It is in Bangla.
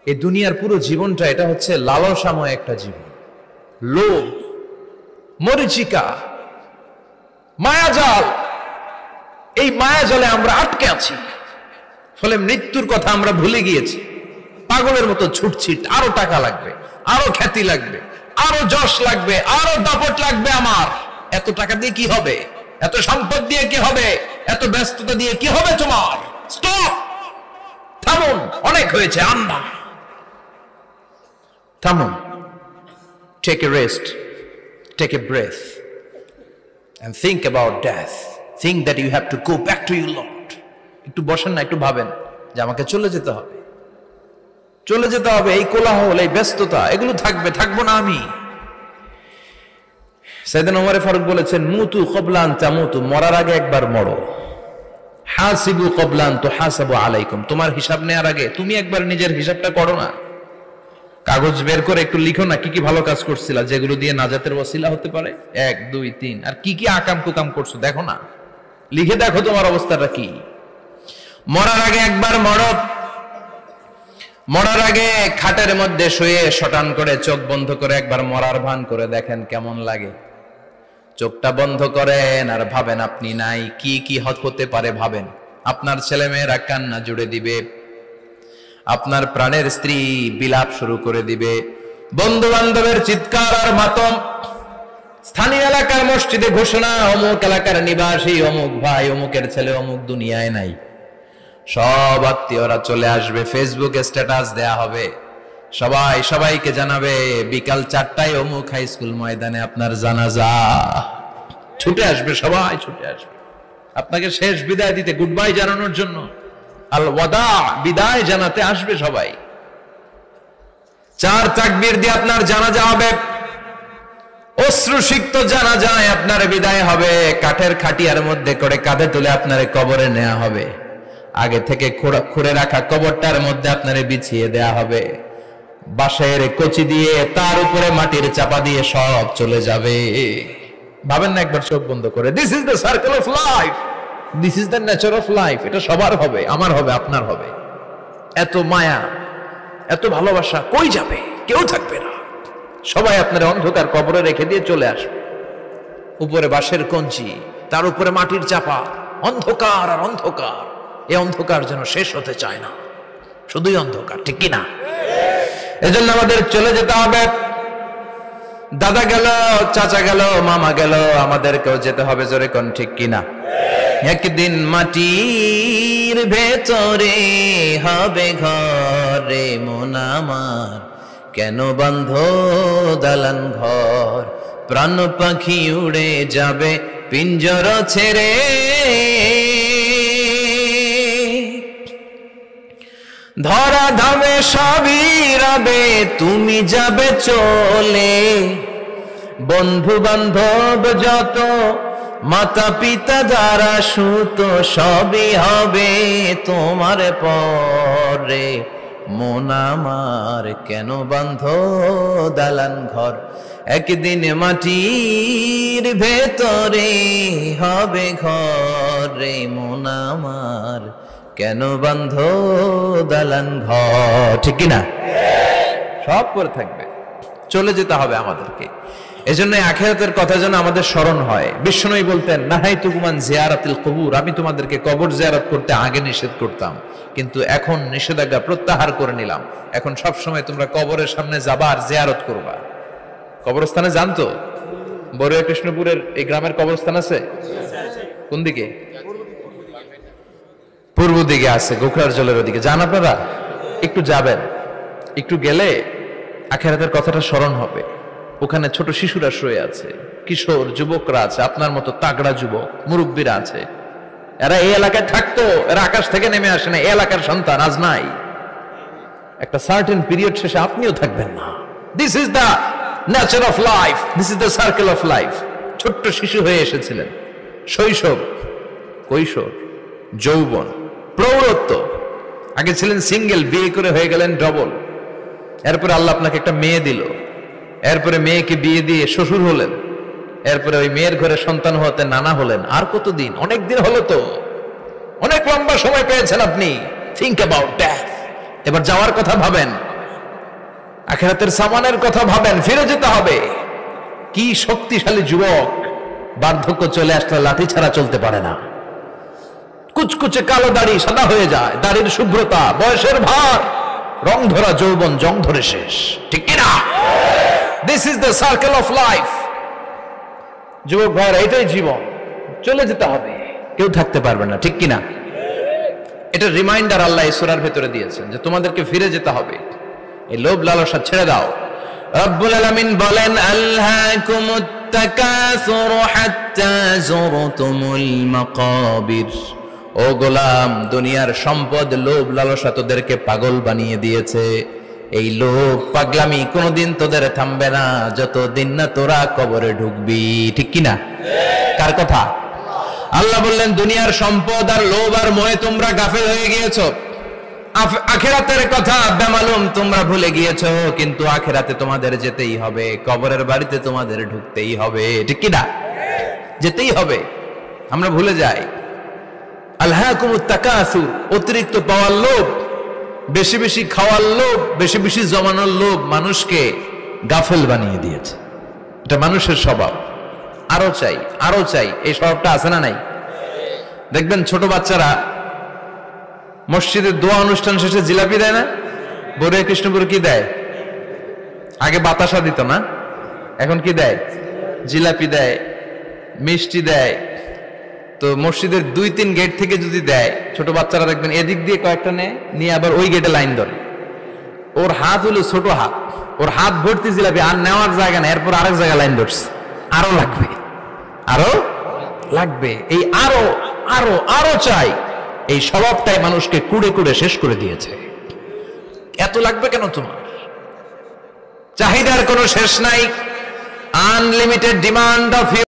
এই দুনিয়ার পুরো জীবনটা এটা হচ্ছে লালসাময় একটা জীবন, লোভ, মরিচিকা, মায়াজাল। এই মায়াজালে আমরা আটকে আছি, ফলে মৃত্যুর কথা আমরা ভুলে গিয়েছি। পাগলের মতো ছুটছি, আরো টাকা লাগবে, আরো খ্যাতি লাগবে, আরো যশ লাগবে, আরো দাপট লাগবে। আমার এত টাকা দিয়ে কি হবে, এত সম্পদ দিয়ে কি হবে, এত ব্যস্ততা দিয়ে কি হবে তোমার? স্টপ, থামুন, অনেক হয়েছে। আন্না, থামুন, take a rest, take a breath and think about death. Think that you have to go back to your Lord. একটু বসেন না, একটু ভাবেন যে আমাকে চলে যেতে হবে, চলে যেতে হবে। এই কোলাহল, এই ব্যস্ততা, এগুলো থাকবে, থাকবো না আমি। সাইয়েদনা ওমর ফারুক বলেছেন, মুতু ক্বাবলা আন তামুতু, মরার আগে একবার মরো। হাসিবু ক্বাবলা আন তুহাসাবু আলাইকুম, তোমার হিসাব নেওয়ার আগে তুমি একবার নিজের হিসাবটা করো না। কাগজ বের করে একটু লিখো না কি কি ভালো কাজ করছিলা, যেগুলো দিয়ে নাজাতের ওসিলা হতে পারে। 1 2 3, আর কি কি আকাম কুকাম করছো দেখো না, লিখে দেখো তোমার অবস্থাটা কি। মরার আগে একবার মরো। মরার আগে খাটের মধ্যে শুয়ে শটান করে চোখ বন্ধ করে একবার মরার ভান করে দেখেন কেমন লাগে। চোখটা বন্ধ করেন আর ভাবেন আপনি নাই, কি কি হতে পারে ভাবেন। আপনার ছেলে মেয়েরা কান্না জুড়ে দিবে, আপনার প্রাণের স্ত্রী বিলাপ শুরু করে দিবে, বন্ধু বান্ধবের চিৎকার আর মাতম, স্থানীয় এলাকার মসজিদে ঘোষণা, অমুক এলাকার নিবাসী অমুক ভাই অমুকের ছেলে অমুক দুনিয়ায় নাই। সব আত্মীয়রা চলে আসবে, ফেসবুকে স্ট্যাটাস দেয়া হবে, সবাই সবাইকে জানাবে বিকাল 4টায় অমুক হাই স্কুল ময়দানে আপনার জানাজা। ছুটে আসবে, সবাই ছুটে আসবে আপনাকে শেষ বিদায় দিতে, গুড বাই জানানোর জন্য, আল ওয়াদা, বিদায় জানাতে আসবে সবাই। 4 তাকবীর দিয়ে আপনার জানাজা হবে, অশ্রুসিক্ত জানাজায় আপনার বিদায় হবে। কাঠের খাটিয়ার মধ্যে করে কাঁধে তুলে আপনার কবরে নেওয়া হবে। আগে থেকে খুঁড়ে রাখা কবরটার মধ্যে আপনারে বিছিয়ে দেয়া হবে। বাঁশের কচি দিয়ে তার উপরে মাটির চাপা দিয়ে সব চলে যাবে। ভাবেন না একবার চোখ বন্ধ করে, this is the circle of life, this is the nature of life. এটা সবার হবে, আমার হবে, আপনার হবে। এত মায়া, এত ভালোবাসা কই যাবে? কেউ থাকবে না, সবাই আপনার অন্ধকার কবরে রেখে দিয়ে চলে আসবে। উপরে বাঁশের কঞ্চি, তার উপরে মাটির চাপা, অন্ধকার আর অন্ধকার। এই অন্ধকার যেন শেষ হতে চায় না, শুধুই অন্ধকার, ঠিক কিনা? এজন্য আমাদের চলে যেতে হবে। দাদা গেল, চাচা গেল, মামা গেল, আমাদেরকেও যেতে হবে, জোরে কোন ঠিক কিনা? একদিন মাটির ভেতরে হবে ঘরে মন আমার, কেন বন্ধ দালান ঘর, প্রাণ পাখি উড়ে যাবে পিঞ্জর ছেড়ে। ধরা ধামে সবই রবে, তুমি যাবে চলে, বন্ধু বান্ধব যত, মাতা পিতা যারা সুত, সবই হবে তোমার পরে মন আমার, কেন বান্ধ দালান ঘর। একদিন মাটির ভেতরে হবে ঘরে মন আমার, কেন বান্ধ দালান ঘর, ঠিক কিনা? সব করে থাকবে, চলে যেতে হবে আমাদেরকে। এজন্য আখিরাতের কথা যেন আমাদের স্মরণ হয়। বিশ্বনবী বলতেন, নাহাইতুকুম আন জিয়ারাতিল কুবুর, আমি তোমাদেরকে কবর জিয়ারত করতে আগে নিষেধ করতাম, কিন্তু এখন নিষেধাজ্ঞা প্রত্যাহার করে নিলাম। এখন সব সময় তোমরা কবরের সামনে যাবা আর জিয়ারত করবা। কবরস্থানে জানতো বড়ুয়া কৃষ্ণপুরের এই গ্রামের কবরস্থান আছে কোন দিকে? পূর্ব দিকে আছে, গোখরার জলের ওদিকে। যান আপনারা, একটু যাবেন, একটু গেলে আখিরাতের কথাটা স্মরণ হবে। ওখানে ছোট শিশুরা শুয়ে আছে, কিশোর যুবকরা আছে, আপনার মতো তাগড়া যুবক, মুরব্বীরা আছে। এরা এই এলাকায় থাকতো, এরা আকাশ থেকে নেমে আসে না, এই এলাকার সন্তান, আজ নাই। একটা সার্টেন পিরিয়ড শেষে আপনিও থাকবেন না। This is the nature of life, this is the circle of life. ছোট্ট শিশু হয়ে এসেছিলেন, শৈশব, কৈশোর, যৌবন, প্রৌঢ়ত্ব। আগে ছিলেন সিঙ্গেল, বিয়ে করে হয়ে গেলেন ডবল। এরপরে আল্লাহ আপনাকে একটা মেয়ে দিল, এরপরে মেয়েকে বিয়ে দিয়ে শ্বশুর হলেন, এরপরে ওই মেয়ের ঘরে সন্তান হতে নানা হলেন। আর কতদিন? অনেক দিন হলো তো, অনেক লম্বা সময় পেয়েছেন আপনি। Think about death. এবার যাওয়ার কথা ভাবেন। আখিরাতের সামানের কথা ভাবেন, ফিরে যেতে হবে। কি শক্তিশালী যুবক, বার্ধক্য চলে আসলে লাঠি ছাড়া চলতে পারে না। কুচকুচে কালো দাড়ি সাদা হয়ে যায়, দাড়ির শুভ্রতা, বয়সের ভার, রং ধরা যৌবন জং ধরে শেষ, ঠিক কিনা? This is the circle of life. যুবক ভাইরা, এটাই জীবন, চলে যেতে হবে, কেউ থাকতে পারবে না, ঠিক কিনা? এটা রিমাইন্ডার আল্লাহ এই সূরার ভেতরে দিয়েছেন যে তোমাদেরকে ফিরে যেতে হবে, এই লোভ লালসা ছেড়ে দাও। রব্বুল আলামিন বলেন, আলহাকুমুত তাকাসুর হাত্তা যুরতুমুল মাকাবির। ও গোলাম, দুনিয়ার সম্পদ, লোভ লালসা তোদেরকে পাগল বানিয়ে দিয়েছে। এই লোভ পাগলামি কোনোদিন তোদের থামবে না যতদিন না তোরা কবরে ঢুকবি, ঠিক কিনা? কার কথা? আল্লাহ বললেন, দুনিয়ার সম্পদ আর লোভ আর মোহে তোমরা গাফেল হয়ে গিয়েছো। আখিরাতের কথা বেমালুম তোমরা ভুলে গিয়েছো, কিন্তু আখিরাতে তোমাদের যেতেই হবে, কবরের বাড়িতে তোমাদের ঢুকতেই হবে, ঠিক কিনা? যেতেই হবে, আমরা ভুলে যাই। আলহাকুমুত তাকাসুর, অতিরিক্ত পাওয়ার লোভ, বেশি বেশি খাওয়ার লোভ, বেশি বেশি জমানোর লোভ মানুষকে গাফেল বানিয়ে দিয়েছে। এটা মানুষের স্বভাব, আরো চাই আরো চাই, এই স্বভাবটা আছে না নাই? দেখবেন ছোট বাচ্চারা মসজিদের দোয়া অনুষ্ঠান শেষে জিলাপি দেয় না? বড়ে কৃষ্ণপুর কি দেয়? আগে বাতাসা দিত না, এখন কি দেয়? জিলাপি দেয়, মিষ্টি দেয়। তো মসজিদের 2-3 গেট থেকে যদি দেয়, ছোট বাচ্চারা দেখবেন এদিক দিয়ে কয়েকটা নিয়ে আবার ওই গেটে লাইন ধরে। ওর হাত হলো ছোট হাত, ওর হাত ভর্তি জিলাপি, আর নেওয়ার জায়গা নেই, এরপর আরেক জায়গায় লাইন ধরছে, আরো লাগবে আরো লাগবে, এই আরো আরো আরো চাই। এই স্বভাবটাই মানুষকে কুড়ে কুড়ে শেষ করে দিয়েছে। এত লাগবে কেন তোমার? চাহিদার কোনো শেষ নাই, আনলিমিটেড ডিমান্ড অফ